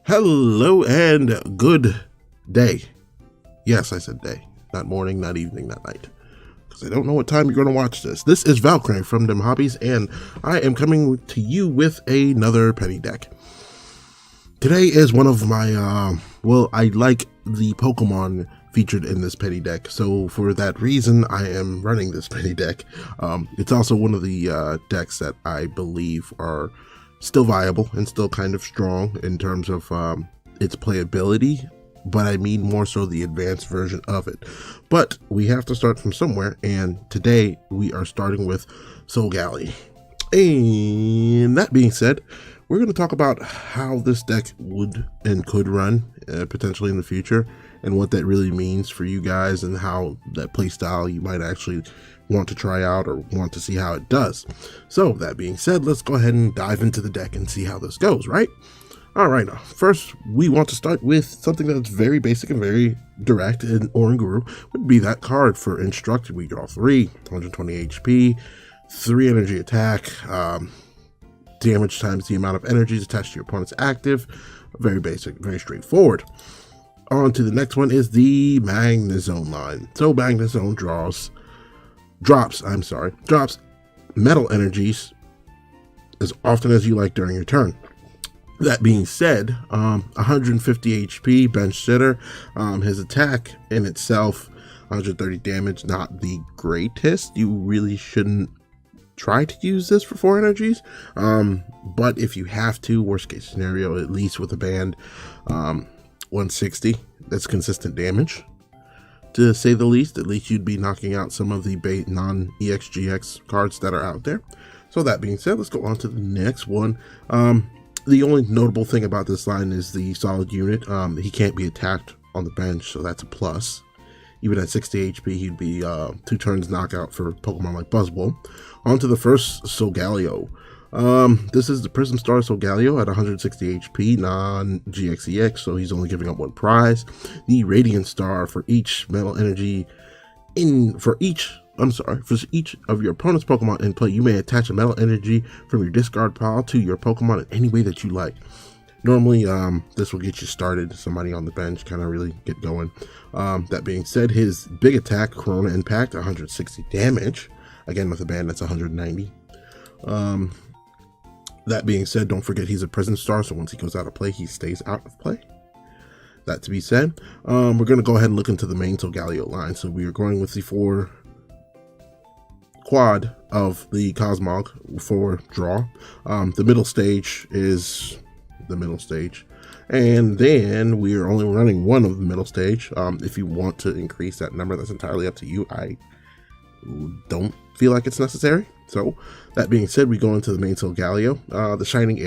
Hello and good day. Yes, I said day, not morning, not evening, not night, because I don't know what time you're going to watch this. This is Valkyrie from Dem Hobbies, and I am coming to you with another penny deck. Today is one of my, I like the Pokemon featured in this penny deck, so for that reason, I am running this penny deck. It's also one of the decks that I believe are still viable and still kind of strong in terms of its playability, but I mean more so the advanced version of it. But we have to start from somewhere, and today we are starting with Solgaleo. And that being said, we're going to talk about how this deck would and could run potentially in the future, and what that really means for you guys, and how that playstyle you might actually want to try out or want to see how it does. So that being said, let's go ahead and dive into the deck and see how this goes, right? All right, first we want to start with something that's very basic and very direct, and Oranguru would be that card for Instructed. We draw 3, 120 HP, 3 energy attack, damage times the amount of energies attached to your opponent's active. Very basic, very straightforward. On to the next one is the Magnezone line. So Magnezone drops metal energies as often as you like during your turn. That being said, 150 HP bench sitter. His attack in itself, 130 damage, not the greatest. You really shouldn't try to use this for 4 energies, but if you have to, worst case scenario, at least with a band, 160, that's consistent damage, to say the least. At least you'd be knocking out some of the non-EXGX cards that are out there. So that being said, let's go on to the next one. The only notable thing about this line is the solid unit. He can't be attacked on the bench, so that's a plus. Even at 60 HP, he'd be 2 turns knockout for Pokemon like Buzzwole. On to the first Solgaleo. This is the Prism Star Solgaleo at 160 HP, non-GXEX, so he's only giving up 1 prize. The Radiant Star for each metal energy for each of your opponent's Pokemon in play, you may attach a metal energy from your discard pile to your Pokemon in any way that you like. Normally, this will get you started, somebody on the bench, kind of really get going. That being said, his big attack, Corona Impact, 160 damage. Again, with a band, that's 190. That being said, don't forget he's a Prism Star, so once he goes out of play, he stays out of play. That to be said, we're going to go ahead and look into the main Solgaleo line. So we are going with the 4 quad of the Cosmog for draw. The middle stage is the middle stage, and then we are only running 1 of the middle stage. If you want to increase that number, that's entirely up to you. I don't feel like it's necessary. So that being said, we go into the main Solgaleo. The Shining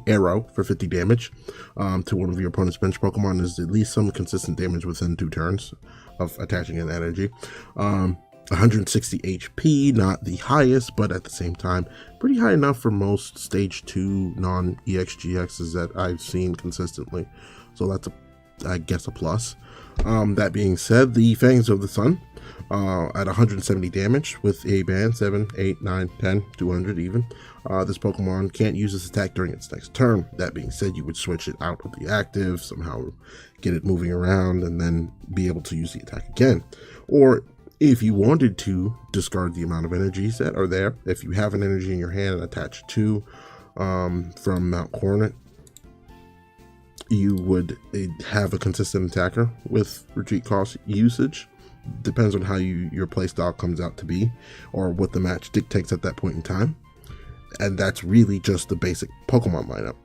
Arrow for 50 damage to one of your opponent's bench Pokemon is at least some consistent damage within 2 turns of attaching an energy. 160 HP, not the highest, but at the same time, pretty high enough for most stage 2 non-EXGXs that I've seen consistently. So that's, I guess, a plus. That being said, the Fangs of the Sun at 170 damage with a band, 7, 8, 9, 10, 200 even. This Pokemon can't use this attack during its next turn. That being said, you would switch it out of the active, somehow get it moving around, and then be able to use the attack again. Or if you wanted to discard the amount of energies that are there, if you have an energy in your hand and attach 2 from Mount Coronet, you would have a consistent attacker with retreat cost usage. Depends on how your playstyle comes out to be, or what the match dictates at that point in time. And that's really just the basic Pokemon lineup.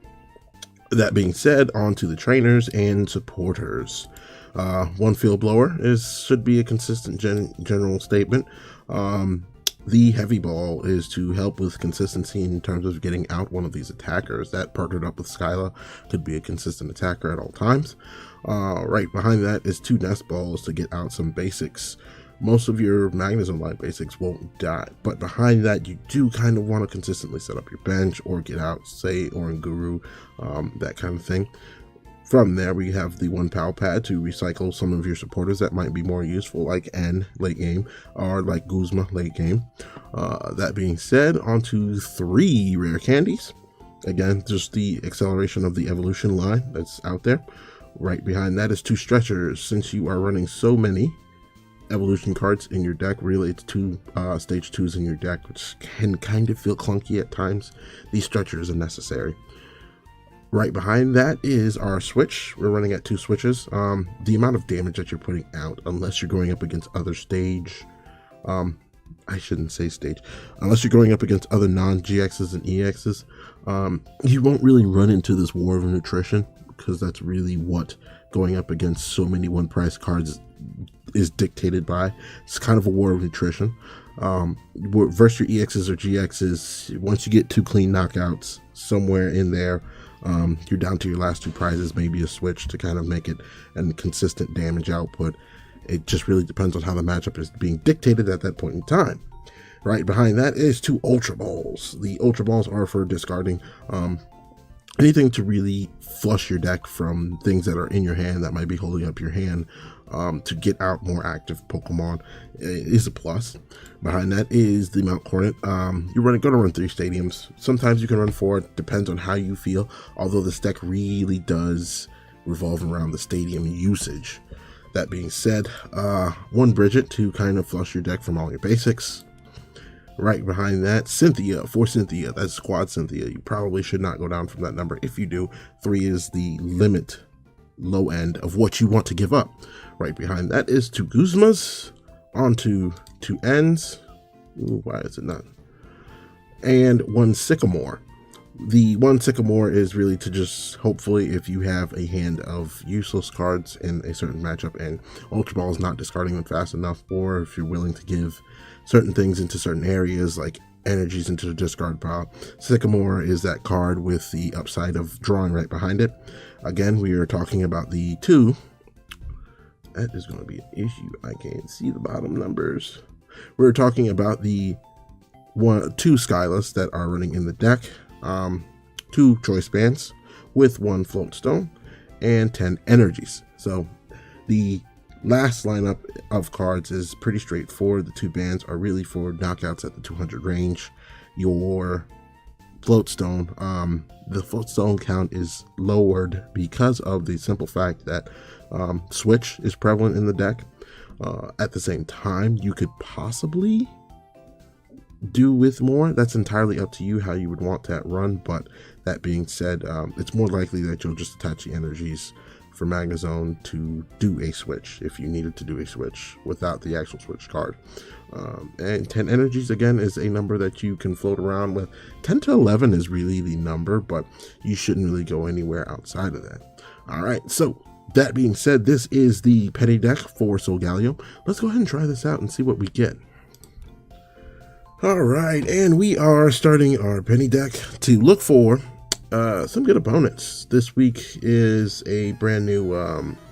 That being said, on to the trainers and supporters. 1 Field Blower should be a consistent general statement. The Heavy Ball is to help with consistency in terms of getting out one of these attackers. That partnered up with Skyla could be a consistent attacker at all times. Right behind that is 2 Nest Balls to get out some basics. Most of your Magnezone line basics won't die, but behind that you do kind of want to consistently set up your bench or get out, say, Oranguru, that kind of thing. From there, we have the 1 Pal Pad to recycle some of your supporters that might be more useful, like N late game, or like Guzma late game. That being said, on to 3 rare candies. Again, just the acceleration of the evolution line that's out there. Right behind that is 2 stretchers. Since you are running so many evolution cards in your deck, really it's 2 stage 2s in your deck, which can kind of feel clunky at times. These stretchers are necessary. Right behind that is our switch. We're running at 2 switches. The amount of damage that you're putting out, unless you're going up against other stage, I shouldn't say stage, unless you're going up against other non-GXs and EXs, you won't really run into this war of nutrition, because that's really what going up against so many one price cards is dictated by. It's kind of a war of nutrition. Versus your EXs or GXs, once you get 2 clean knockouts somewhere in there, you're down to your last 2 prizes, maybe a switch to kind of make it a consistent damage output. It just really depends on how the matchup is being dictated at that point in time. Right behind that is 2 Ultra Balls. The Ultra Balls are for discarding anything to really flush your deck from things that are in your hand that might be holding up your hand. To get out more active Pokemon is a plus. Behind that is the Mount Hornet. You're going to run 3 stadiums. Sometimes you can run 4. It depends on how you feel. Although this deck really does revolve around the stadium usage. That being said, 1 Bridget to kind of flush your deck from all your basics. Right behind that, Cynthia. For Cynthia, that's Squad Cynthia. You probably should not go down from that number. If you do, 3 is the limit, low end of what you want to give up. Right behind that is 2 Guzmas, onto 2 Ends. Ooh, why is it not? And 1 Sycamore. The 1 Sycamore is really to just, hopefully, if you have a hand of useless cards in a certain matchup and Ultra Ball is not discarding them fast enough, or if you're willing to give certain things into certain areas, like energies into the discard pile, Sycamore is that card with the upside of drawing right behind it. Again, we are talking about the 2. That is going to be an issue. I can't see the bottom numbers. We're talking about the 2 Skyless that are running in the deck. 2 Choice Bands with 1 Float Stone and 10 Energies. So the last lineup of cards is pretty straightforward. The 2 bands are really for knockouts at the 200 range. Your Float Stone, the Float Stone count is lowered because of the simple fact that Switch is prevalent in the deck. At the same time, you could possibly do with more. That's entirely up to you how you would want that run, but that being said, it's more likely that you'll just attach the energies for Magnezone to do a switch if you needed to do a switch without the actual switch card. And 10 energies again is a number that you can float around with. 10 to 11 is really the number, but you shouldn't really go anywhere outside of that. All right, so that being said, this is the penny deck for Solgaleo. Let's go ahead and try this out and see what we get. All right, and we are starting our penny deck to look for some good opponents. This week is a brand new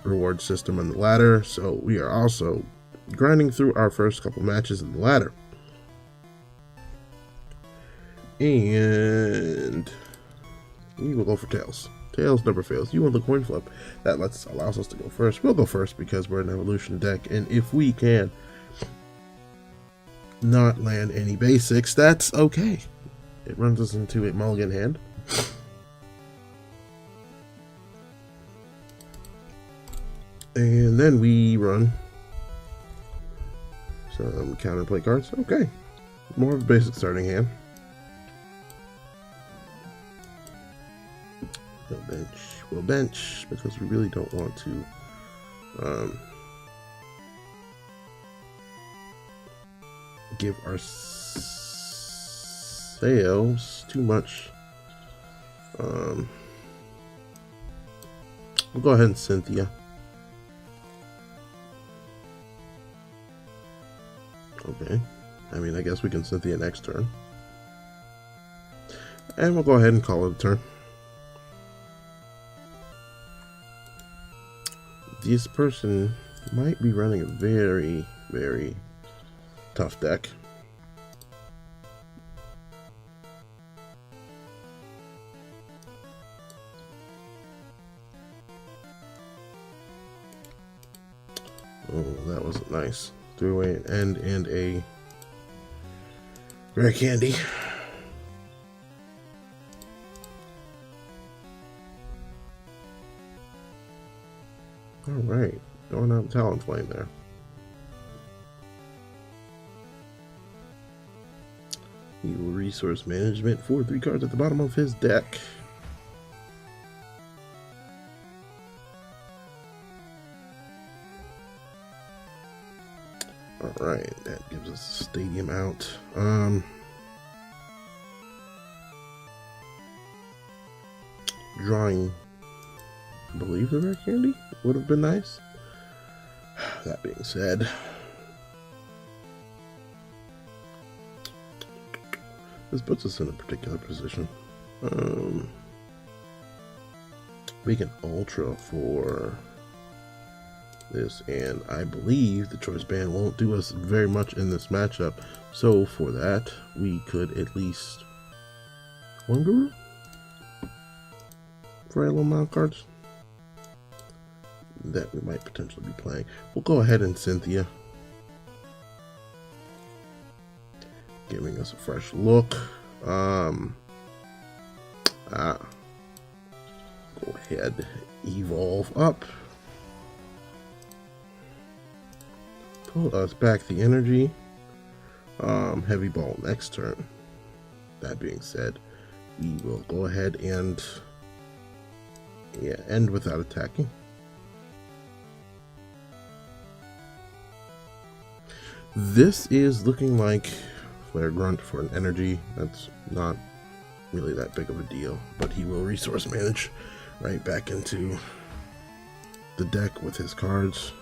reward system on the ladder, so we are also grinding through our first couple matches in the ladder. And we will go for Tails. Tails never fails. You want the coin flip. That allows us to go first. We'll go first because we're an evolution deck, and if we can not land any basics, that's okay. It runs us into a mulligan hand. And then we run some counterplay cards. Okay. More of a basic starting hand. We'll bench because we really don't want to give ourselves too much. We'll go ahead and Cynthia. Okay. I mean, I guess we can Cynthia next turn. And we'll go ahead and call it a turn. This person might be running a very, very tough deck. Oh, that wasn't nice. Threw away an end and a rare candy. Alright, going out Talonflame there. Evil Resource Management for 3 cards at the bottom of his deck. Alright, that gives us a stadium out. Drawing, I believe, the rare candy would have been nice. That being said, this puts us in a particular position. We can ultra for this, and I believe the choice band won't do us very much in this matchup. So for that, we could at least one guru for a little amount of cards that we might potentially be playing. We'll go ahead and Cynthia, giving us a fresh look. Go ahead, evolve up, pull us back the energy. Heavy ball next turn. That being said, we will go ahead and end without attacking. This is looking like Flare Grunt for an energy. That's not really that big of a deal, but he will resource manage right back into the deck with his cards.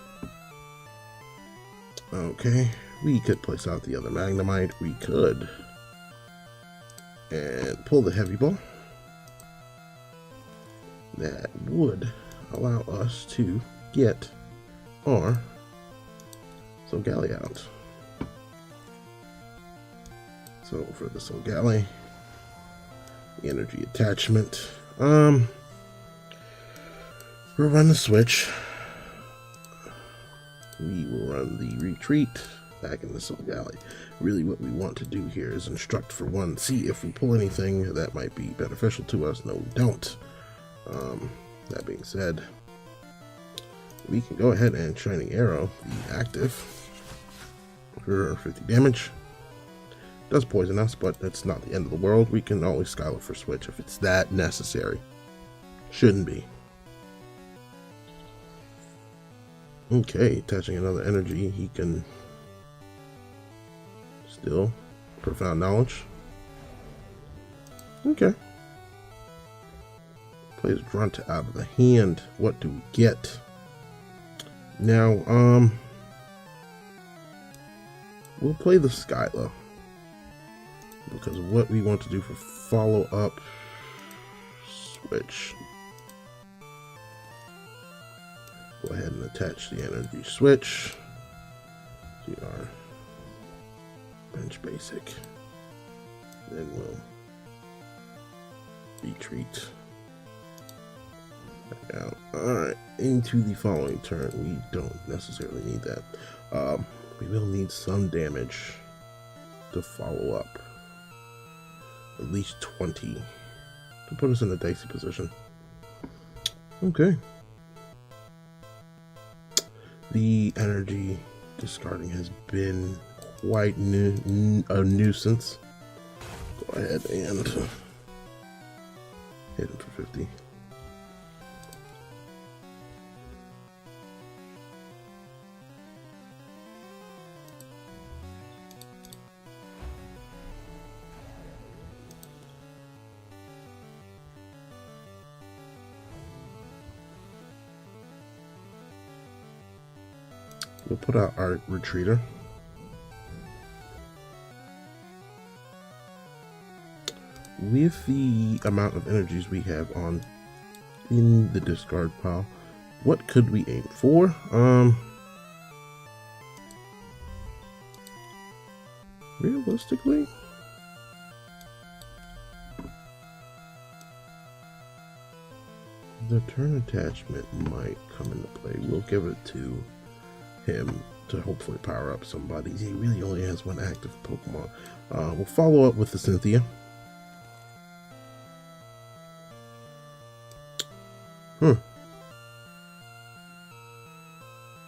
Okay, we could place out the other Magnemite. We could and pull the heavy ball. That would allow us to get our Solgaleo out. So for the Solgaleo, the energy attachment, we'll run the switch. We will run the retreat back in the Solgaleo. Really what we want to do here is instruct for 1, see if we pull anything that might be beneficial to us. No, we don't. That being said, we can go ahead and Shining Arrow, the active, for 50 damage. Does poison us, but that's not the end of the world. We can always Skylook for switch if it's that necessary. Shouldn't be. Okay, attaching another energy, he can still Profound Knowledge. Okay. Plays Grunt out of the hand. What do we get? Now, we'll play the Skylo, because what we want to do for follow-up switch. Go ahead and attach the energy switch to our bench basic. Then we'll retreat back out. Alright, into the following turn. We don't necessarily need that. We will need some damage to follow up. At least 20 to put us in a dicey position. Okay. The energy discarding has been quite a nuisance. Go ahead and hit him for 50. We'll put out our retreater. With the amount of energies we have on in the discard pile, what could we aim for? Realistically, the turn attachment might come into play. We'll give it to him to hopefully power up somebody. He really only has one active Pokemon. We'll follow up with the Cynthia.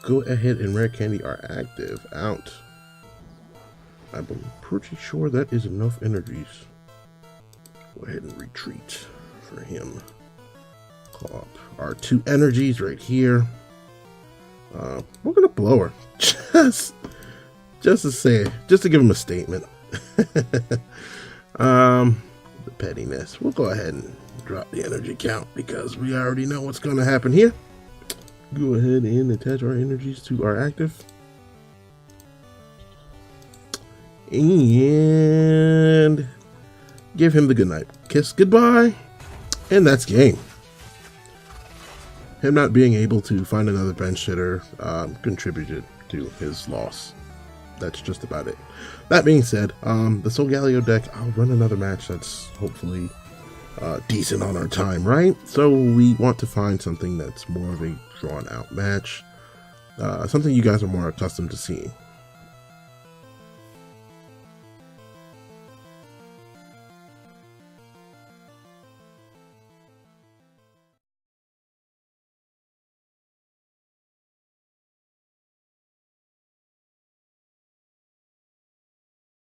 go ahead and Rare Candy are active. Out. I'm pretty sure that is enough energies. Go ahead and retreat for him. Call up our 2 energies right here. We're gonna blow her. Just to say, just to give him a statement. The pettiness. We'll go ahead and drop the energy count because we already know what's gonna happen here. Go ahead and attach our energies to our active. And give him the goodnight kiss goodbye. And that's game. Him not being able to find another bench hitter contributed to his loss. That's just about it. That being said, the Solgaleo deck, I'll run another match that's hopefully decent on our time, right? So we want to find something that's more of a drawn out match. Something you guys are more accustomed to seeing.